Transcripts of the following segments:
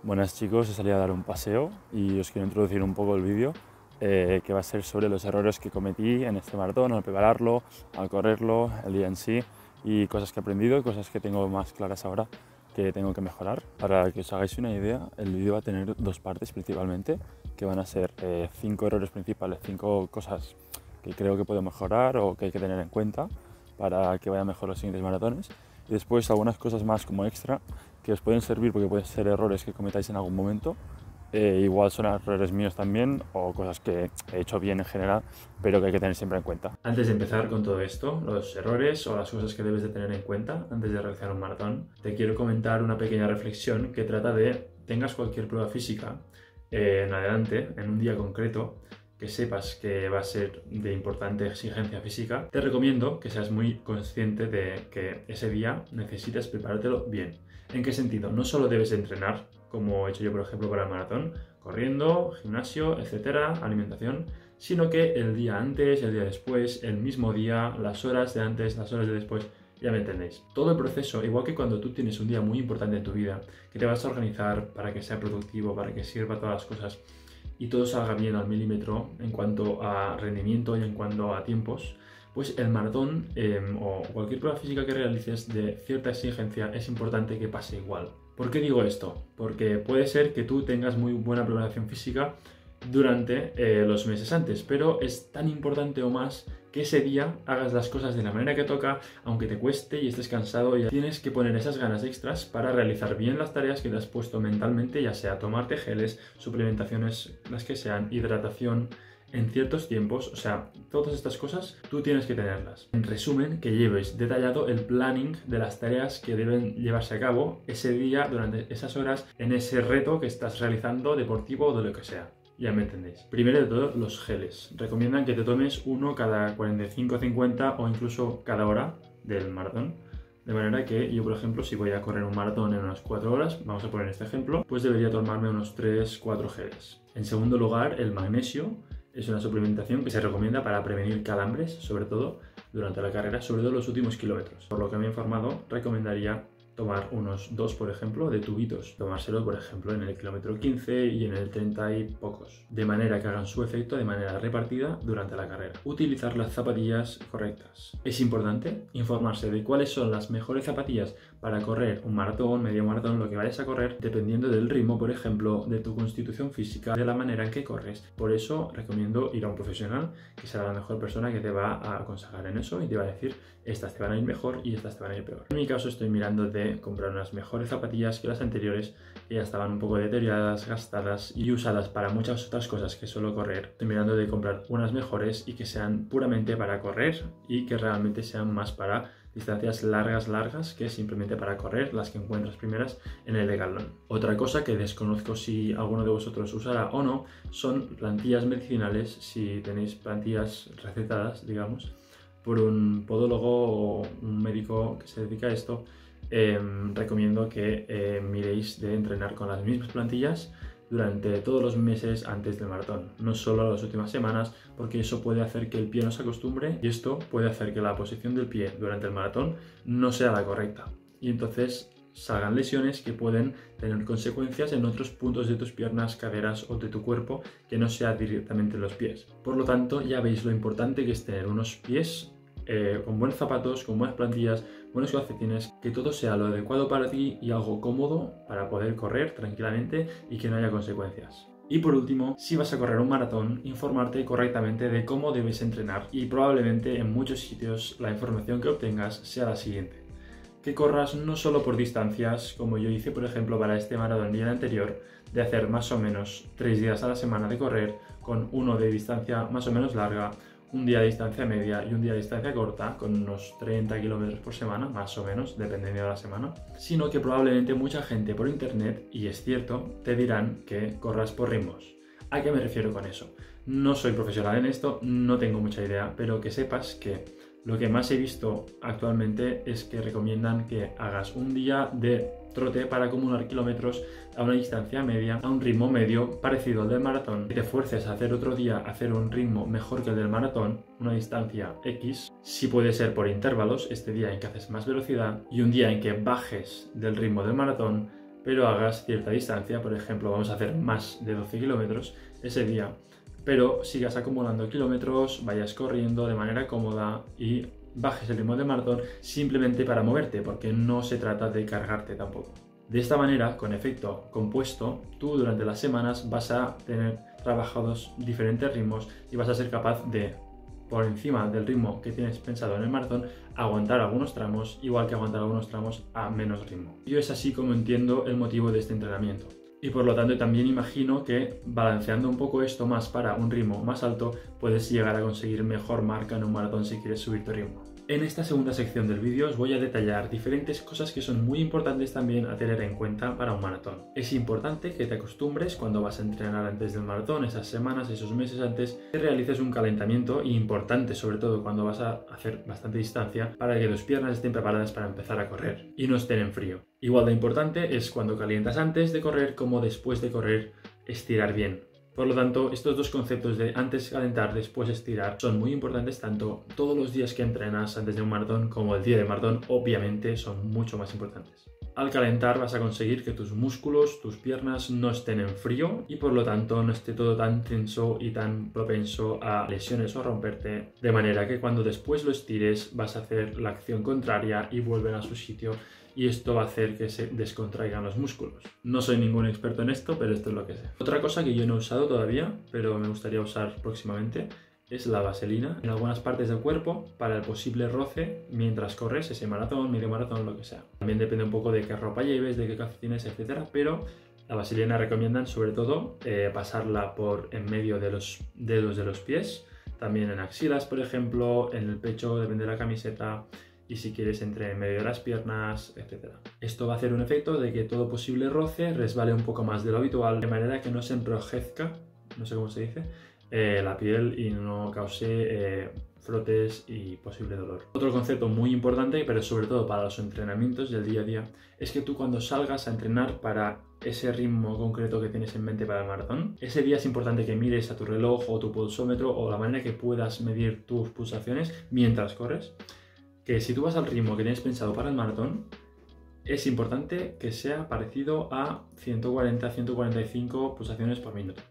Buenas chicos, he salido a dar un paseo y os quiero introducir un poco el vídeo que va a ser sobre los errores que cometí en este maratón, al prepararlo, al correrlo, el día en sí y cosas que he aprendido y cosas que tengo más claras ahora que tengo que mejorar. Para que os hagáis una idea, el vídeo va a tener dos partes principalmente, que van a ser 5 errores principales, 5 cosas que creo que puedo mejorar o que hay que tener en cuenta para que vayan mejor los siguientes maratones. Y después algunas cosas más como extra que os pueden servir porque pueden ser errores que cometáis en algún momento. Igual son errores míos también o cosas que he hecho bien en general, pero que hay que tener siempre en cuenta. Antes de empezar con todo esto, los errores o las cosas que debes de tener en cuenta antes de realizar un maratón, te quiero comentar una pequeña reflexión que trata de tengas cualquier prueba física en adelante, en un día concreto, que sepas que va a ser de importante exigencia física, te recomiendo que seas muy consciente de que ese día necesitas preparártelo bien. ¿En qué sentido? No solo debes entrenar, como he hecho yo por ejemplo para el maratón, corriendo, gimnasio, etcétera, alimentación, sino que el día antes, el día después, el mismo día, las horas de antes, las horas de después, ya me entendéis. Todo el proceso, igual que cuando tú tienes un día muy importante en tu vida, que te vas a organizar para que sea productivo, para que sirva todas las cosas, y todo salga bien al milímetro en cuanto a rendimiento y en cuanto a tiempos, pues el maratón o cualquier prueba física que realices de cierta exigencia es importante que pase igual. ¿Por qué digo esto? Porque puede ser que tú tengas muy buena preparación física durante los meses antes, pero es tan importante o más que ese día hagas las cosas de la manera que toca, aunque te cueste y estés cansado, y tienes que poner esas ganas extras para realizar bien las tareas que te has puesto mentalmente, ya sea tomarte geles, suplementaciones, las que sean, hidratación en ciertos tiempos, o sea, todas estas cosas tú tienes que tenerlas. En resumen, que lleves detallado el planning de las tareas que deben llevarse a cabo ese día, durante esas horas, en ese reto que estás realizando, deportivo o de lo que sea. Ya me entendéis. Primero de todo, los geles. Recomiendan que te tomes uno cada 45, 50 o incluso cada hora del maratón. De manera que yo, por ejemplo, si voy a correr un maratón en unas 4 horas, vamos a poner este ejemplo, pues debería tomarme unos 3, 4 geles. En segundo lugar, el magnesio. Es una suplementación que se recomienda para prevenir calambres, sobre todo durante la carrera, sobre todo los últimos kilómetros. Por lo que me he informado, recomendaría tomar unos 2, por ejemplo, de tubitos. Tomárselo, por ejemplo, en el kilómetro 15 y en el 30 y pocos. De manera que hagan su efecto de manera repartida durante la carrera. Utilizar las zapatillas correctas. Es importante informarse de cuáles son las mejores zapatillas para correr un maratón, medio maratón, lo que vayas a correr, dependiendo del ritmo, por ejemplo, de tu constitución física, de la manera en que corres. Por eso recomiendo ir a un profesional que será la mejor persona que te va a aconsejar en eso y te va a decir estas te van a ir mejor y estas te van a ir peor. En mi caso estoy mirando de comprar unas mejores zapatillas que las anteriores, que ya estaban un poco deterioradas, gastadas y usadas para muchas otras cosas que solo correr. Estoy mirando de comprar unas mejores y que sean puramente para correr y que realmente sean más para distancias largas que simplemente para correr, las que encuentras primeras en el Decathlon. Otra cosa que desconozco si alguno de vosotros usará o no son plantillas medicinales, si tenéis plantillas recetadas, digamos, por un podólogo o un médico que se dedica a esto. Recomiendo que miréis de entrenar con las mismas plantillas durante todos los meses antes del maratón, no solo las últimas semanas, porque eso puede hacer que el pie no se acostumbre y esto puede hacer que la posición del pie durante el maratón no sea la correcta y entonces salgan lesiones que pueden tener consecuencias en otros puntos de tus piernas, caderas o de tu cuerpo que no sea directamente en los pies. Por lo tanto, ya veis lo importante que es tener unos pies con buenos zapatos, con buenas plantillas, buenos calcetines, que todo sea lo adecuado para ti y algo cómodo para poder correr tranquilamente y que no haya consecuencias. Y por último, si vas a correr un maratón, informarte correctamente de cómo debes entrenar y probablemente en muchos sitios la información que obtengas sea la siguiente. Que corras no solo por distancias, como yo hice por ejemplo para este maratón el día anterior, de hacer más o menos 3 días a la semana de correr, con uno de distancia más o menos larga, un día de distancia media y un día de distancia corta, con unos 30 kilómetros por semana, más o menos, dependiendo de la semana, sino que probablemente mucha gente por internet, y es cierto, te dirán que corras por ritmos. ¿A qué me refiero con eso? No soy profesional en esto, no tengo mucha idea, pero que sepas que lo que más he visto actualmente es que recomiendan que hagas un día de trote para acumular kilómetros a una distancia media, a un ritmo medio parecido al del maratón, y te fuerces a hacer otro día, a hacer un ritmo mejor que el del maratón, una distancia X, si puede ser por intervalos, este día en que haces más velocidad y un día en que bajes del ritmo del maratón, pero hagas cierta distancia. Por ejemplo, vamos a hacer más de 12 kilómetros ese día, pero sigas acumulando kilómetros, vayas corriendo de manera cómoda y bajes el ritmo de maratón simplemente para moverte, porque no se trata de cargarte tampoco. De esta manera, con efecto compuesto, tú durante las semanas vas a tener trabajados diferentes ritmos y vas a ser capaz de, por encima del ritmo que tienes pensado en el maratón, aguantar algunos tramos, igual que aguantar algunos tramos a menos ritmo. Yo es así como entiendo el motivo de este entrenamiento. Y por lo tanto también imagino que balanceando un poco esto más para un ritmo más alto, puedes llegar a conseguir mejor marca en un maratón si quieres subir tu ritmo. En esta segunda sección del vídeo os voy a detallar diferentes cosas que son muy importantes también a tener en cuenta para un maratón. Es importante que te acostumbres cuando vas a entrenar antes del maratón, esas semanas, esos meses antes, que realices un calentamiento, y importante sobre todo cuando vas a hacer bastante distancia, para que tus piernas estén preparadas para empezar a correr y no estén en frío. Igual de importante es cuando calientas antes de correr como después de correr, estirar bien. Por lo tanto, estos dos conceptos de antes calentar, después estirar son muy importantes tanto todos los días que entrenas antes de un maratón como el día de maratón, obviamente son mucho más importantes. Al calentar vas a conseguir que tus músculos, tus piernas no estén en frío y por lo tanto no esté todo tan tenso y tan propenso a lesiones o a romperte, de manera que cuando después lo estires vas a hacer la acción contraria y vuelven a su sitio, y esto va a hacer que se descontraigan los músculos. No soy ningún experto en esto, pero esto es lo que sé. Otra cosa que yo no he usado todavía, pero me gustaría usar próximamente, es la vaselina en algunas partes del cuerpo para el posible roce mientras corres ese maratón, medio maratón, lo que sea. También depende un poco de qué ropa lleves, de qué calcetines, etcétera, pero la vaselina recomiendan sobre todo pasarla por en medio de los dedos de los pies, también en axilas, por ejemplo, en el pecho, depende de la camiseta, y si quieres entre en medio de las piernas, etc. Esto va a hacer un efecto de que todo posible roce resbale un poco más de lo habitual, de manera que no se enrojezca, no sé cómo se dice, la piel y no cause frotes y posible dolor. Otro concepto muy importante, pero sobre todo para los entrenamientos del día a día, es que tú cuando salgas a entrenar para ese ritmo concreto que tienes en mente para el maratón, ese día es importante que mires a tu reloj o tu pulsómetro o la manera que puedas medir tus pulsaciones mientras corres, que si tú vas al ritmo que tienes pensado para el maratón, es importante que sea parecido a 140-145 pulsaciones por minuto.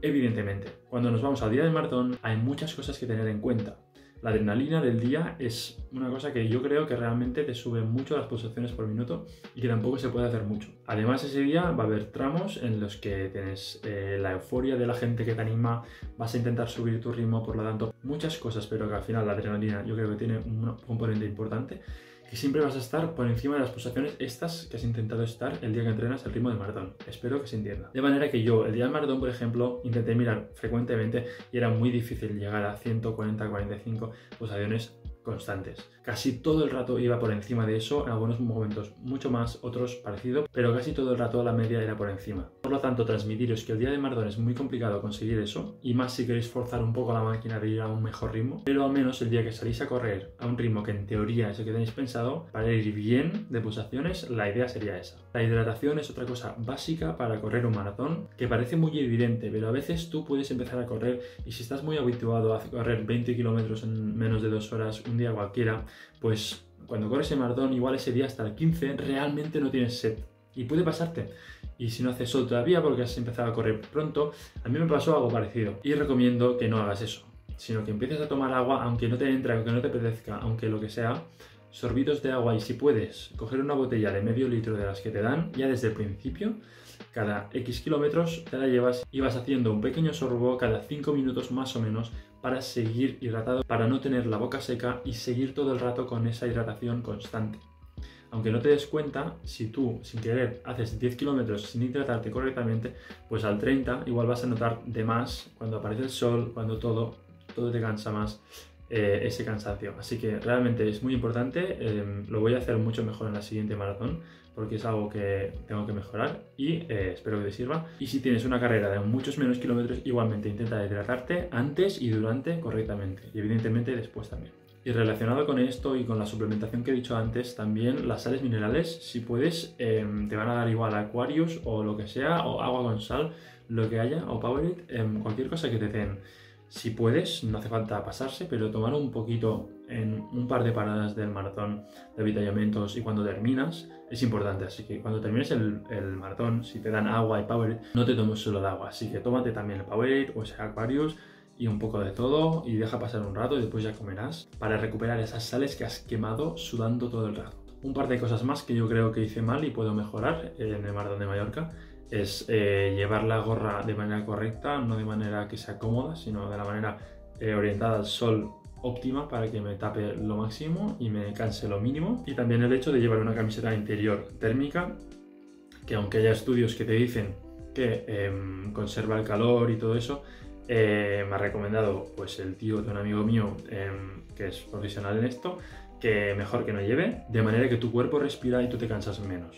Evidentemente, cuando nos vamos al día del maratón hay muchas cosas que tener en cuenta. La adrenalina del día es una cosa que yo creo que realmente te sube mucho las pulsaciones por minuto y que tampoco se puede hacer mucho. Además, ese día va a haber tramos en los que tienes la euforia de la gente que te anima, vas a intentar subir tu ritmo, por lo tanto, muchas cosas, pero que al final la adrenalina yo creo que tiene un componente importante, que siempre vas a estar por encima de las pulsaciones estas que has intentado estar el día que entrenas el ritmo de maratón. Espero que se entienda. De manera que yo, el día del maratón, por ejemplo, intenté mirar frecuentemente y era muy difícil llegar a 140-145 pulsaciones constantes. Casi todo el rato iba por encima de eso, en algunos momentos mucho más, otros parecido, pero casi todo el rato la media era por encima. Por lo tanto, transmitiros que el día de maratón es muy complicado conseguir eso, y más si queréis forzar un poco la máquina de ir a un mejor ritmo, pero al menos el día que salís a correr a un ritmo que en teoría es el que tenéis pensado, para ir bien de pulsaciones, la idea sería esa. La hidratación es otra cosa básica para correr un maratón, que parece muy evidente, pero a veces tú puedes empezar a correr y si estás muy habituado a correr 20 kilómetros en menos de 2 horas, un día cualquiera, pues cuando corres el maratón, igual ese día hasta el 15 realmente no tienes sed. Y puede pasarte. Y si no haces sol todavía porque has empezado a correr pronto, a mí me pasó algo parecido. Y recomiendo que no hagas eso, sino que empieces a tomar agua, aunque no te entre, aunque no te apetezca, aunque lo que sea, sorbitos de agua, y si puedes, coger una botella de medio litro de las que te dan, ya desde el principio, cada X kilómetros te la llevas y vas haciendo un pequeño sorbo cada 5 minutos más o menos para seguir hidratado, para no tener la boca seca y seguir todo el rato con esa hidratación constante. Aunque no te des cuenta, si tú sin querer haces 10 kilómetros sin hidratarte correctamente, pues al 30 igual vas a notar de más cuando aparece el sol, cuando todo te cansa más. Ese cansancio, así que realmente es muy importante. Lo voy a hacer mucho mejor en la siguiente maratón porque es algo que tengo que mejorar y espero que te sirva. Y si tienes una carrera de muchos menos kilómetros, igualmente intenta hidratarte antes y durante correctamente, y evidentemente después también. Y relacionado con esto y con la suplementación que he dicho antes, también las sales minerales, si puedes, te van a dar igual Aquarius o lo que sea, o agua con sal, lo que haya, o Powerade, cualquier cosa que te den. Si puedes, no hace falta pasarse, pero tomar un poquito en un par de paradas del maratón de avituallamientos y cuando terminas es importante. Así que cuando termines el maratón, si te dan agua y Powerade, no te tomes solo el agua. Así que tómate también el Powerade o ese Aquarius y un poco de todo y deja pasar un rato y después ya comerás para recuperar esas sales que has quemado sudando todo el rato. Un par de cosas más que yo creo que hice mal y puedo mejorar en el maratón de Mallorca es llevar la gorra de manera correcta, no de manera que sea cómoda, sino de la manera orientada al sol óptima para que me tape lo máximo y me canse lo mínimo. Y también el hecho de llevar una camiseta interior térmica, que aunque haya estudios que te dicen que conserva el calor y todo eso, me ha recomendado pues el tío de un amigo mío que es profesional en esto, que mejor que no lleve, de manera que tu cuerpo respira y tú te cansas menos.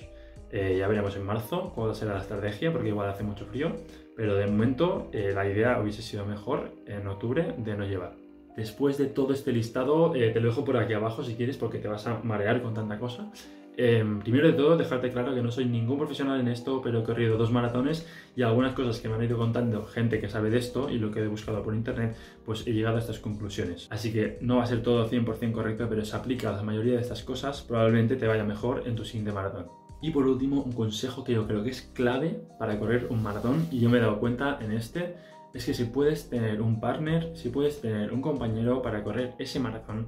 Ya veremos en marzo cuál será la estrategia, porque igual hace mucho frío, pero de momento la idea hubiese sido mejor en octubre de no llevar. Después de todo este listado, te lo dejo por aquí abajo si quieres, porque te vas a marear con tanta cosa. Primero de todo, dejarte claro que no soy ningún profesional en esto, pero he corrido 2 maratones y algunas cosas que me han ido contando gente que sabe de esto y lo que he buscado por internet, pues he llegado a estas conclusiones. Así que no va a ser todo 100% correcto, pero se aplica a la mayoría de estas cosas, probablemente te vaya mejor en tu siguiente maratón. Y por último, un consejo que yo creo que es clave para correr un maratón, y yo me he dado cuenta en este, es que si puedes tener un partner, si puedes tener un compañero para correr ese maratón,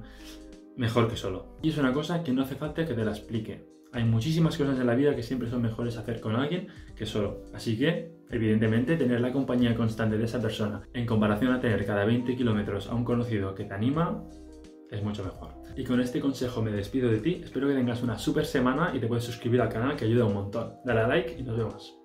mejor que solo. Y es una cosa que no hace falta que te la explique. Hay muchísimas cosas en la vida que siempre son mejores hacer con alguien que solo. Así que, evidentemente, tener la compañía constante de esa persona en comparación a tener cada 20 kilómetros a un conocido que te anima, es mucho mejor. Y con este consejo me despido de ti. Espero que tengas una super semana y te puedes suscribir al canal, que ayuda un montón. Dale a like y nos vemos.